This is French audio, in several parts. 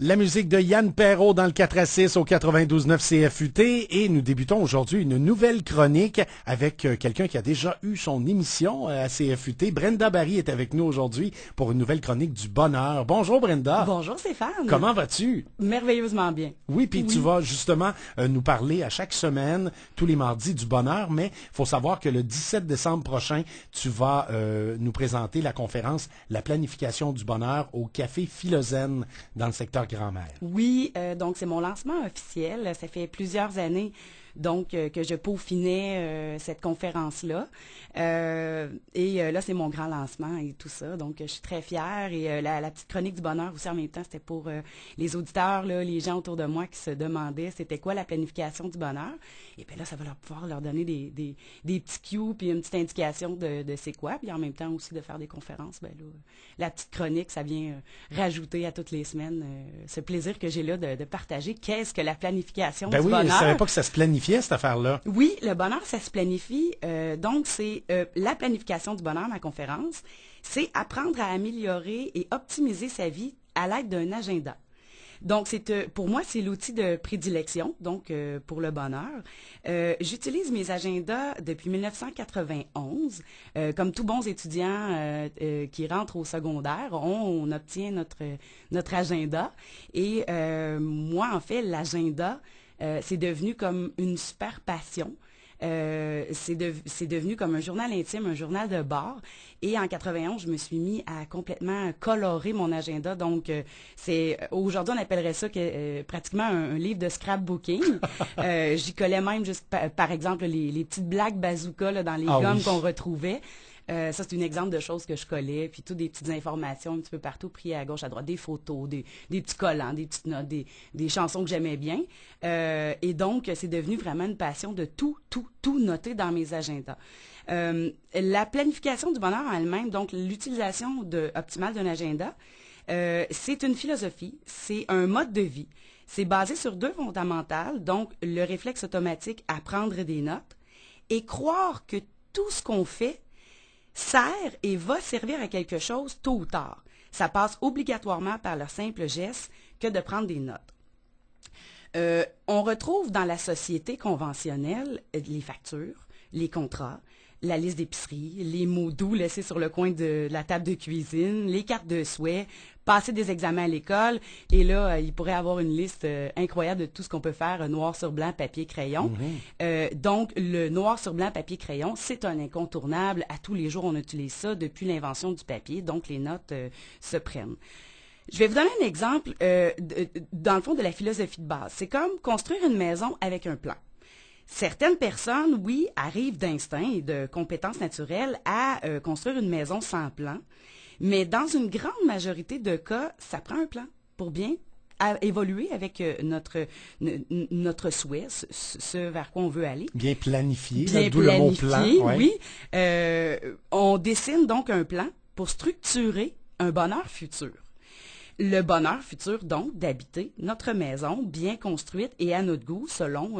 La musique de Yann Perrault dans le 4 à 6 au 92.9 CFUT et nous débutons aujourd'hui une nouvelle chronique avec quelqu'un qui a déjà eu son émission à CFUT. Brenda Barry est avec nous aujourd'hui pour une nouvelle chronique du bonheur. Bonjour Brenda. Bonjour Stéphane. Comment vas-tu? Merveilleusement bien. Oui, puis tu vas justement nous parler à chaque semaine, tous les mardis, du bonheur, mais il faut savoir que le 17 décembre prochain, tu vas nous présenter la conférence La planification du bonheur au Café Philosène dans le secteur Grand-Mère. Oui, donc c'est mon lancement officiel. Ça fait plusieurs années donc que je peaufinais cette conférence-là. Là, c'est mon grand lancement et tout ça. Donc, je suis très fière. Et la petite chronique du bonheur aussi en même temps, c'était pour les auditeurs, là, les gens autour de moi qui se demandaient c'était quoi la planification du bonheur. Et bien là, ça va pouvoir leur donner des petits cues puis une petite indication de c'est quoi. Puis en même temps aussi de faire des conférences. Ben là, la petite chronique, ça vient rajouter à toutes les semaines ce plaisir que j'ai là de partager. Qu'est-ce que la planification du bonheur? Ben oui, je savais pas que ça se planifiait, cette affaire-là. Oui, le bonheur, ça se planifie. Donc, c'est la planification du bonheur, ma conférence. C'est apprendre à améliorer et optimiser sa vie à l'aide d'un agenda. Donc, pour moi, c'est l'outil de prédilection, donc pour le bonheur. J'utilise mes agendas depuis 1991. Comme tous bons étudiants qui rentrent au secondaire, on obtient notre agenda. Et moi, en fait, l'agenda, c'est devenu comme une super passion. C'est devenu comme un journal intime, un journal de bord. Et en 91, je me suis mis à complètement colorer mon agenda. Donc, aujourd'hui, on appellerait ça pratiquement un livre de scrapbooking. J'y collais même juste, par exemple, les petites blagues bazooka là, dans les gommes qu'on retrouvait. Ça, c'est un exemple de choses que je collais, puis toutes des petites informations un petit peu partout, prises à gauche, à droite, des photos, des petits collants, des petites notes, des chansons que j'aimais bien. Et donc, c'est devenu vraiment une passion de tout noter dans mes agendas. La planification du bonheur en elle-même, donc l'utilisation optimale d'un agenda, c'est une philosophie, c'est un mode de vie. C'est basé sur deux fondamentales, donc le réflexe automatique à prendre des notes et croire que tout ce qu'on fait sert et va servir à quelque chose tôt ou tard. Ça passe obligatoirement par le simple geste que de prendre des notes. On retrouve dans la société conventionnelle les factures, les contrats, la liste d'épicerie, les mots doux laissés sur le coin de la table de cuisine, les cartes de souhait, passer des examens à l'école. Et là, il pourrait y avoir une liste incroyable de tout ce qu'on peut faire, noir sur blanc, papier, crayon. Donc, le noir sur blanc, papier, crayon, c'est un incontournable. À tous les jours, on utilise ça depuis l'invention du papier. Donc, les notes se prennent. Je vais vous donner un exemple, dans le fond, de la philosophie de base. C'est comme construire une maison avec un plan. Certaines personnes, oui, arrivent d'instinct et de compétences naturelles à construire une maison sans plan, mais dans une grande majorité de cas, ça prend un plan pour bien évoluer avec notre souhait, ce vers quoi on veut aller. Bien planifié, bien d'où le mot plan. Oui. On dessine donc un plan pour structurer un bonheur futur. Le bonheur futur, donc, d'habiter notre maison bien construite et à notre goût, selon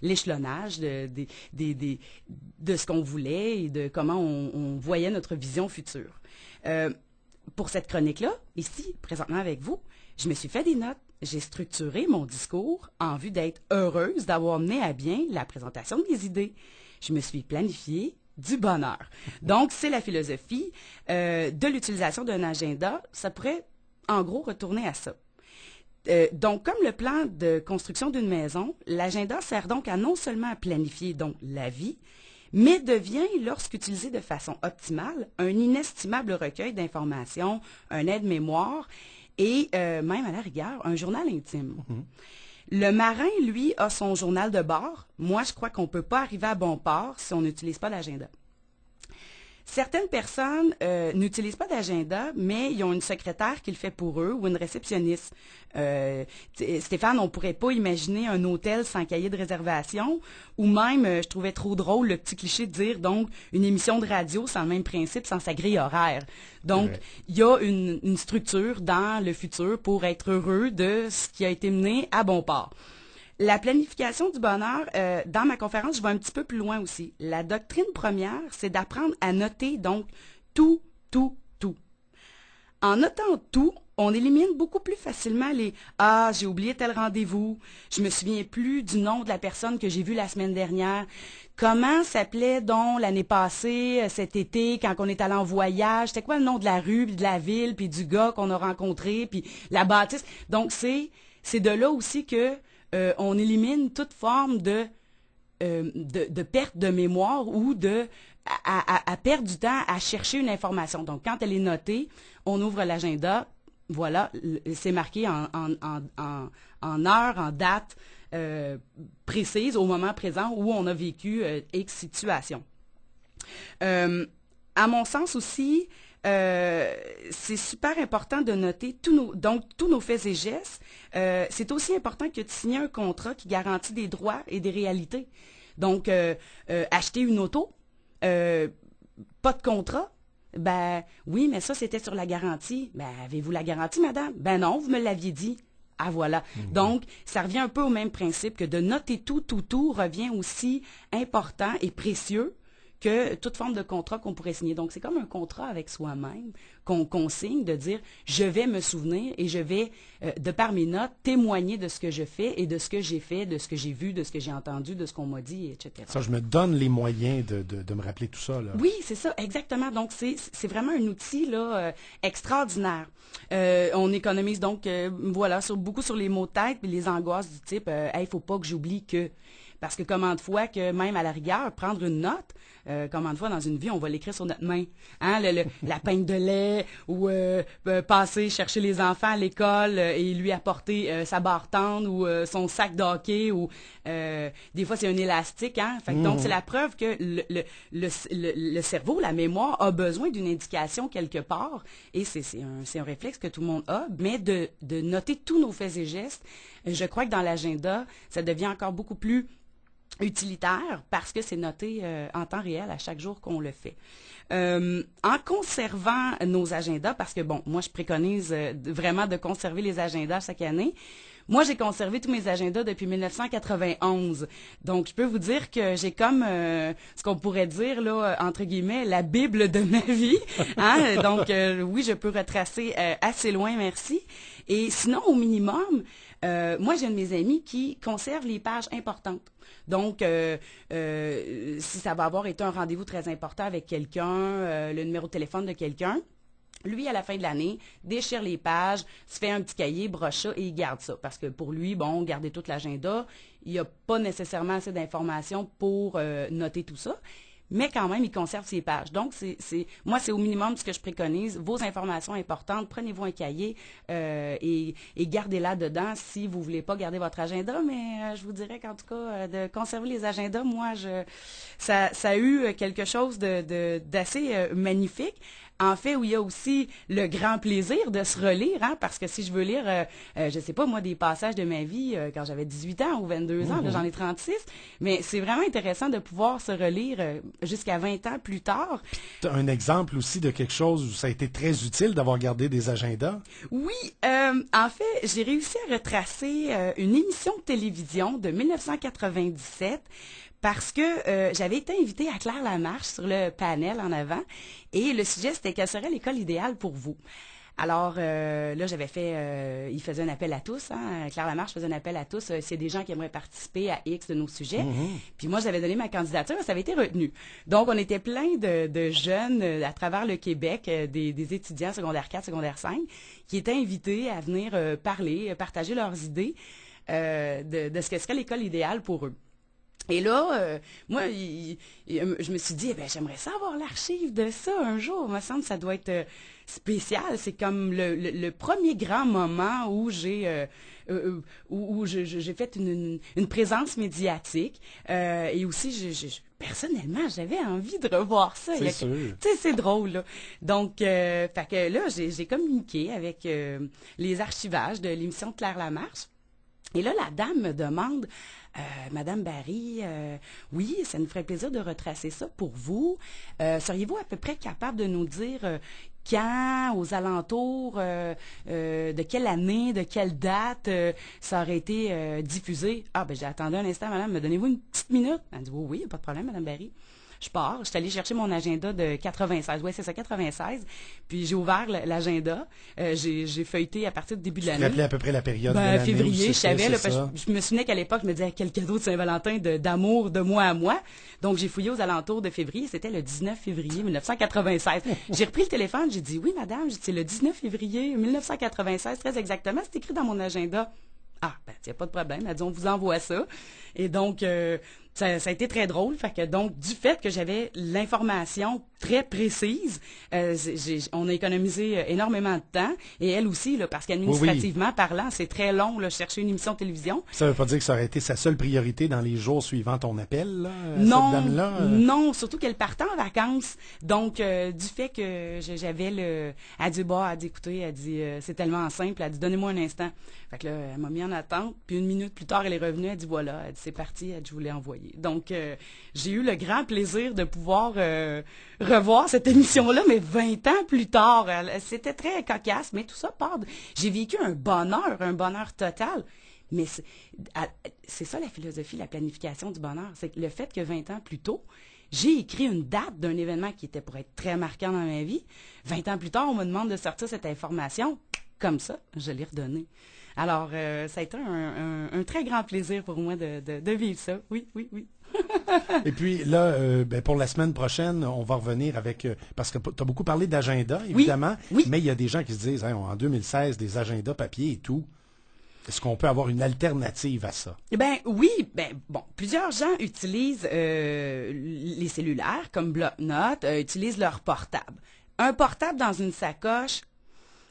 l'échelonnage de ce qu'on voulait et de comment on voyait notre vision future. Pour cette chronique-là, ici, présentement avec vous, je me suis fait des notes. J'ai structuré mon discours en vue d'être heureuse d'avoir mené à bien la présentation de mes idées. Je me suis planifiée du bonheur. Donc, c'est la philosophie de l'utilisation d'un agenda. Ça pourrait en gros, retourner à ça. Donc, comme le plan de construction d'une maison, l'agenda sert donc à non seulement à planifier donc la vie, mais devient, lorsqu'utilisé de façon optimale, un inestimable recueil d'informations, un aide-mémoire et même à la rigueur, un journal intime. Le marin, lui, a son journal de bord. Moi, je crois qu'on ne peut pas arriver à bon port si on n'utilise pas l'agenda. Certaines personnes n'utilisent pas d'agenda, mais ils ont une secrétaire qui le fait pour eux ou une réceptionniste. Stéphane, on ne pourrait pas imaginer un hôtel sans cahier de réservation ou même, je trouvais trop drôle le petit cliché de dire donc une émission de radio sans le même principe, sans sa grille horaire. Donc, il y a une structure dans le futur pour être heureux de ce qui a été mené à bon port. La planification du bonheur, dans ma conférence, je vais un petit peu plus loin aussi. La doctrine première, c'est d'apprendre à noter donc tout. En notant tout, on élimine beaucoup plus facilement les « Ah, j'ai oublié tel rendez-vous, je me souviens plus du nom de la personne que j'ai vue la semaine dernière. Comment s'appelait donc l'année passée, cet été, quand on est allé en voyage? C'était quoi le nom de la rue, puis de la ville, puis du gars qu'on a rencontré, puis la bâtisse? » Donc, c'est de là aussi que on élimine toute forme de perte de mémoire ou à perdre du temps à chercher une information. Donc, quand elle est notée, on ouvre l'agenda, voilà, c'est marqué en heure, en date précise, au moment présent où on a vécu X situation. À mon sens aussi, c'est super important de noter tous nos faits et gestes. C'est aussi important que de signer un contrat qui garantit des droits et des réalités. Donc, acheter une auto, pas de contrat, ben oui, mais ça, c'était sur la garantie. Ben, avez-vous la garantie, madame? Ben non, vous me l'aviez dit. Ah, voilà. Donc, ça revient un peu au même principe que de noter tout revient aussi important et précieux que toute forme de contrat qu'on pourrait signer. Donc, c'est comme un contrat avec soi-même qu'on signe, de dire « je vais me souvenir et je vais, de par mes notes, témoigner de ce que je fais et de ce que j'ai fait, de ce que j'ai vu, de ce que j'ai entendu, de ce qu'on m'a dit, etc. » Ça, je me donne les moyens de me rappeler tout ça, là. Oui, c'est ça, exactement. Donc, c'est vraiment un outil là, extraordinaire. On économise donc, voilà, beaucoup sur les mots de tête et les angoisses du type « Hey, faut pas que j'oublie que... » Parce que combien de fois que même à la rigueur, prendre une note, combien de fois dans une vie, on va l'écrire sur notre main. Hein, la pinte de lait ou passer chercher les enfants à l'école et lui apporter sa barre tendre ou son sac de hockey ou des fois c'est un élastique. Hein? Fait que, donc c'est la preuve que le cerveau, la mémoire a besoin d'une indication quelque part et c'est un réflexe que tout le monde a, mais de noter tous nos faits et gestes. Je crois que dans l'agenda, ça devient encore beaucoup plus utilitaire parce que c'est noté en temps réel à chaque jour qu'on le fait. En conservant nos agendas, parce que bon, moi je préconise vraiment de conserver les agendas chaque année. Moi, j'ai conservé tous mes agendas depuis 1991. Donc, je peux vous dire que j'ai comme ce qu'on pourrait dire, là, entre guillemets, la Bible de ma vie. Hein? Donc, oui, je peux retracer assez loin, merci. Et sinon, au minimum, moi, j'ai un de mes amis qui conserve les pages importantes. Donc, si ça va avoir été un rendez-vous très important avec quelqu'un, le numéro de téléphone de quelqu'un, lui, à la fin de l'année, déchire les pages, se fait un petit cahier, broche ça et il garde ça. Parce que pour lui, bon, garder tout l'agenda, il n'y a pas nécessairement assez d'informations pour noter tout ça. Mais quand même, il conserve ses pages. Donc, moi, c'est au minimum ce que je préconise. Vos informations importantes, prenez-vous un cahier et gardez-la dedans si vous voulez pas garder votre agenda. Mais je vous dirais qu'en tout cas, de conserver les agendas, moi, ça a eu quelque chose d'assez magnifique. En fait, où il y a aussi le grand plaisir de se relire, hein, parce que si je veux lire, je sais pas, moi, des passages de ma vie quand j'avais 18 ans ou 22 ans, là, j'en ai 36, mais c'est vraiment intéressant de pouvoir se relire jusqu'à 20 ans plus tard. Tu as un exemple aussi de quelque chose où ça a été très utile d'avoir gardé des agendas? Oui, en fait, j'ai réussi à retracer une émission de télévision de 1997 parce que j'avais été invitée à Claire Lamarche sur le panel en avant et le sujet, c'était quelle serait l'école idéale pour vous. Alors là, j'avais fait, il faisait un appel à tous, hein, Claire Lamarche faisait un appel à tous, s'il y a des gens qui aimeraient participer à X de nos sujets. Puis moi, j'avais donné ma candidature, ça avait été retenu. Donc, on était plein de jeunes à travers le Québec, des étudiants secondaire 4, secondaire 5, qui étaient invités à venir parler, partager leurs idées de ce que serait l'école idéale pour eux. Et là, moi, je me suis dit, j'aimerais ça avoir l'archive de ça un jour. Il me semble que ça doit être spécial. C'est comme le premier grand moment où j'ai fait une présence médiatique. Et aussi, personnellement, j'avais envie de revoir ça. C'est sûr. Tu sais, c'est drôle, là. Donc, fait que là, j'ai communiqué avec les archivages de l'émission de Claire Lamarche. Et là, la dame me demande, Madame Barry, oui, ça nous ferait plaisir de retracer ça pour vous. Seriez-vous à peu près capable de nous dire quand, aux alentours, de quelle année, de quelle date ça aurait été diffusé? Ah, j'ai attendu un instant, madame, me donnez-vous une petite minute? Elle dit, oui, pas de problème, Madame Barry. je pars. Je suis allée chercher mon agenda de 96. Oui, c'est ça, 96. Puis j'ai ouvert l'agenda. J'ai feuilleté à partir du début de Tu te l'année. rappelais à peu près la période de l'année Février, où je savais. Là, c'est ça. je me souvenais qu'à l'époque, je me disais quel cadeau de Saint-Valentin d'amour de moi à moi. Donc j'ai fouillé aux alentours de février. C'était le 19 février 1996. J'ai repris le téléphone. J'ai dit oui, madame. J'ai dit c'est le 19 février 1996, très exactement. C'est écrit dans mon agenda. Ah, ben, il n'y a pas de problème. Elle dit, on vous envoie ça. Et donc, ça a été très drôle. Fait que donc, du fait que j'avais l'information très précise, on a économisé énormément de temps. Et elle aussi, là, parce qu'administrativement parlant, c'est très long, là, chercher une émission de télévision. Ça veut pas dire que ça aurait été sa seule priorité dans les jours suivant ton appel, là, Non, cette dame-là? non, surtout qu'elle partait en vacances. Donc, du fait que j'avais elle dit, elle dit, écoutez, elle dit, c'est tellement simple. Elle dit, donnez-moi un instant. Fait que là, elle m'a mis en attente. Puis une minute plus tard, elle est revenue. Elle dit, voilà, elle dit, c'est parti. Elle dit, je vous l'ai envoyé. Donc, j'ai eu le grand plaisir de pouvoir revoir cette émission-là, mais 20 ans plus tard. C'était très cocasse, mais tout ça part j'ai vécu un bonheur total. Mais c'est ça la philosophie, la planification du bonheur. C'est que le fait que 20 ans plus tôt, j'ai écrit une date d'un événement qui était pour être très marquant dans ma vie. 20 ans plus tard, on me demande de sortir cette information. Comme ça, je l'ai redonnée. Alors, ça a été un très grand plaisir pour moi de vivre ça. Oui, oui, oui. Et puis là, pour la semaine prochaine, on va revenir avec... parce que tu as beaucoup parlé d'agenda, évidemment, oui. Mais il y a des gens qui se disent, hein, en 2016, des agendas papier et tout. Est-ce qu'on peut avoir une alternative à ça? Ben oui, plusieurs gens utilisent les cellulaires comme bloc-notes, utilisent leur portable. Un portable dans une sacoche,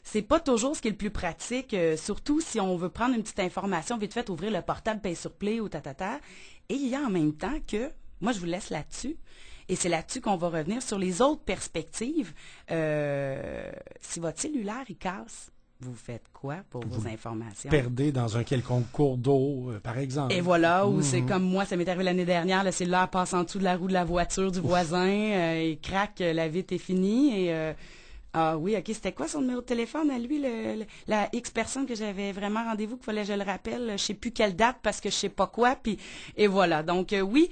c'est pas toujours ce qui est le plus pratique, surtout si on veut prendre une petite information, vite fait, ouvrir le portable, payer sur play ou tatata. Et il y a en même temps que, moi je vous laisse là-dessus, et c'est là-dessus qu'on va revenir sur les autres perspectives. Si votre cellulaire, il casse, vous faites quoi pour vos informations? Perdez dans un quelconque cours d'eau, par exemple. Et voilà, ou c'est comme moi, ça m'est arrivé l'année dernière, le cellulaire passe en dessous de la roue de la voiture du voisin, il craque, la vitre est finie, et... ah oui, OK, c'était quoi son numéro de téléphone à lui, la X personne que j'avais vraiment rendez-vous, qu'il fallait que je le rappelle, je sais plus quelle date parce que je sais pas quoi, puis et voilà. Donc oui,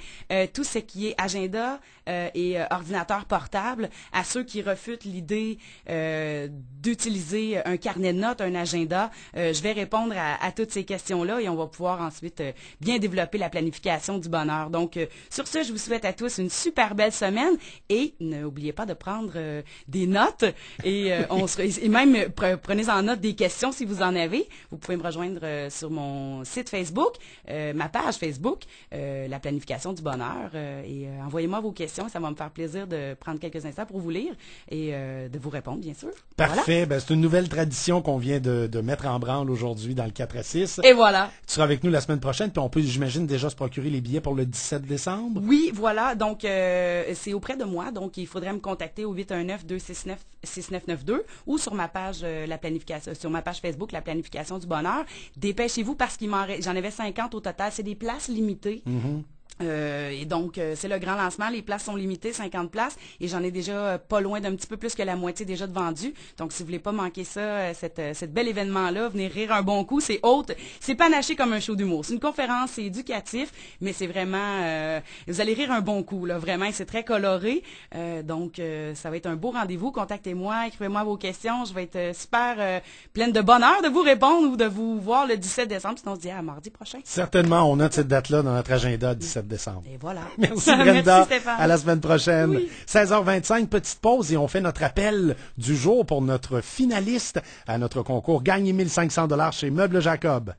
tout ce qui est agenda et ordinateur portable, à ceux qui refutent l'idée d'utiliser un carnet de notes, un agenda, je vais répondre à toutes ces questions-là et on va pouvoir ensuite bien développer la planification du bonheur. Donc sur ce, je vous souhaite à tous une super belle semaine et n'oubliez pas de prendre des notes. Et même prenez en note des questions si vous en avez. Vous pouvez me rejoindre sur mon site Facebook, ma page Facebook, la planification du bonheur. Et envoyez-moi vos questions. Ça va me faire plaisir de prendre quelques instants pour vous lire et de vous répondre, bien sûr. Parfait. Voilà. C'est une nouvelle tradition qu'on vient de mettre en branle aujourd'hui dans le 4 à 6. Et voilà. Tu seras avec nous la semaine prochaine, puis on peut, j'imagine, déjà se procurer les billets pour le 17 décembre. Oui, voilà. Donc, c'est auprès de moi. Donc, il faudrait me contacter au 819-269-6992 ou sur ma page la planification, sur ma page Facebook, la planification du bonheur. Dépêchez-vous parce j'en avais 50 au total. C'est des places limitées. Mm-hmm. Et donc, c'est le grand lancement. Les places sont limitées, 50 places. Et j'en ai déjà pas loin d'un petit peu plus que la moitié déjà de vendues. Donc, si vous voulez pas manquer ça, cette bel événement-là, venez rire un bon coup. C'est haute. C'est panaché comme un show d'humour. C'est une conférence, c'est éducatif, mais c'est vraiment... vous allez rire un bon coup, là. Vraiment, c'est très coloré. Donc, ça va être un beau rendez-vous. Contactez-moi, écrivez-moi vos questions. Je vais être super pleine de bonheur de vous répondre ou de vous voir le 17 décembre. Sinon, on se dit à mardi prochain. Certainement, on note cette date-là dans notre agenda, 17 décembre. Et voilà. Merci Brenda. Merci Stéphane. À la semaine prochaine. Oui. 16h25, petite pause et on fait notre appel du jour pour notre finaliste à notre concours Gagnez 1500 $ chez Meubles Jacob.